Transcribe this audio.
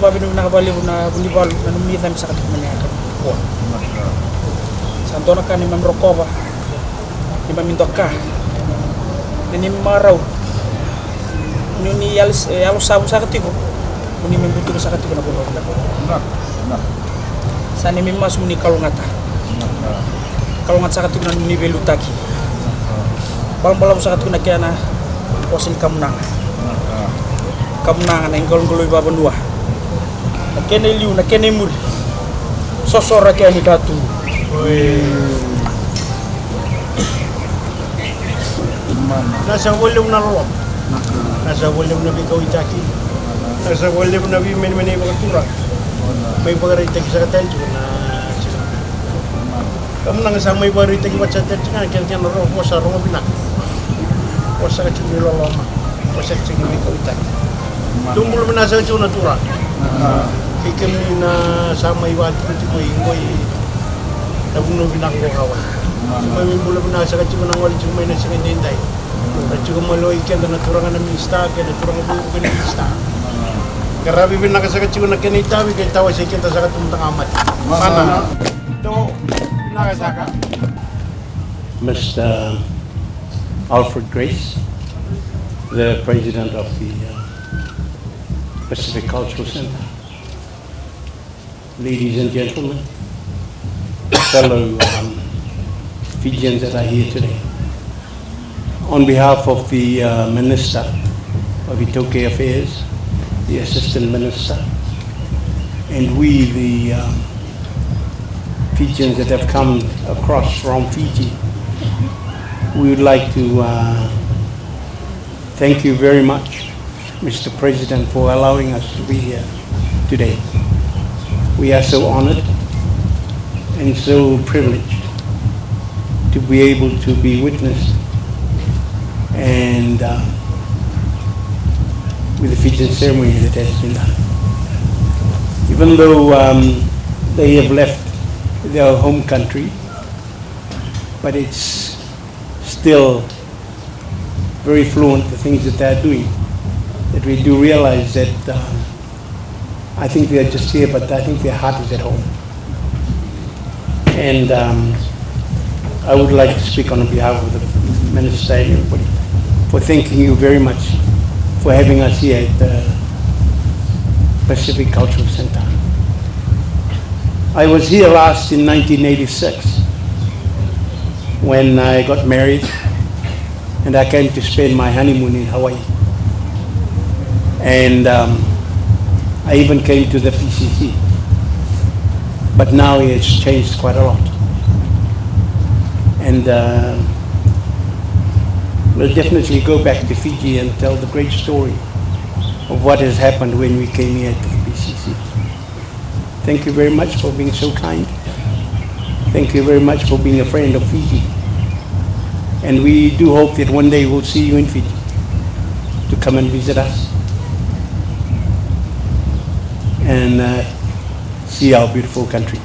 babi nung nakabaliw na bulibal na numitan sa katikman niya kan. Santona ka ni Ma'am Rokova, ni Ma'am Indoka, ni Maraw, ni Yalos Sabu sa katiko, ni Ma'am Butulo sa katiko na bulog. Sa ni Ma'am Mas ni Kalungata, Kalungat sa katiko na ni Belutaki, balang sa katiko na kaya na posin Kamunangan na ingkolong guloy babanua. Nakene liu, nakene muri. Sosora kaya ni katu. Nasa volume na ro. Nasa volume na bikaw itaki. Nasa volume na men pagkatura. May pagkaritag sa katencho na sila. Kamunangan sa may pagkaritag sa katencho na kaya na ro ko sa ro binak. Ko sa katencho loloma. Ko sa katencho bikaw itaki. Tumbul menasa cu natura. Ikan na sama iwat itu ko ingoy. Nabuno binako kawan. May mula menasa cu nang wali cu may nasa kendendai. Cu malo ikan na natura nga mista ke natura nga bu ke mista. Karabi binaka sa cu na kenita wi kay tawa sa kita sa katuntang amat. Mana? To binaka saka. Mr. Alfred Grace, the president of the Pacific Cultural Centre, ladies and gentlemen, fellow Fijians that are here today. On behalf of the Minister of Itoke Affairs, the Assistant Minister, and we, the Fijians that have come across from Fiji, we would like to thank you very much, Mr. President, for allowing us to be here today. We are so honored and so privileged to be able to be witnessed and with the Fijian ceremony that has been done. Even though they have left their home country, but it's still very fluent, the things that they're doing. That we do realize that I think they are just here, but I think their heart is at home. And I would like to speak on behalf of the Minister and everybody for thanking you very much for having us here at the Pacific Cultural Centre. I was here last in 1986 when I got married and I came to spend my honeymoon in Hawaii. And I even came to the PCC, but now it's changed quite a lot. And we'll definitely go back to Fiji and tell the great story of what has happened when we came here to the PCC. Thank you very much for being so kind. Thank you very much for being a friend of Fiji. And we do hope that one day we'll see you in Fiji to come and visit us and see our beautiful country.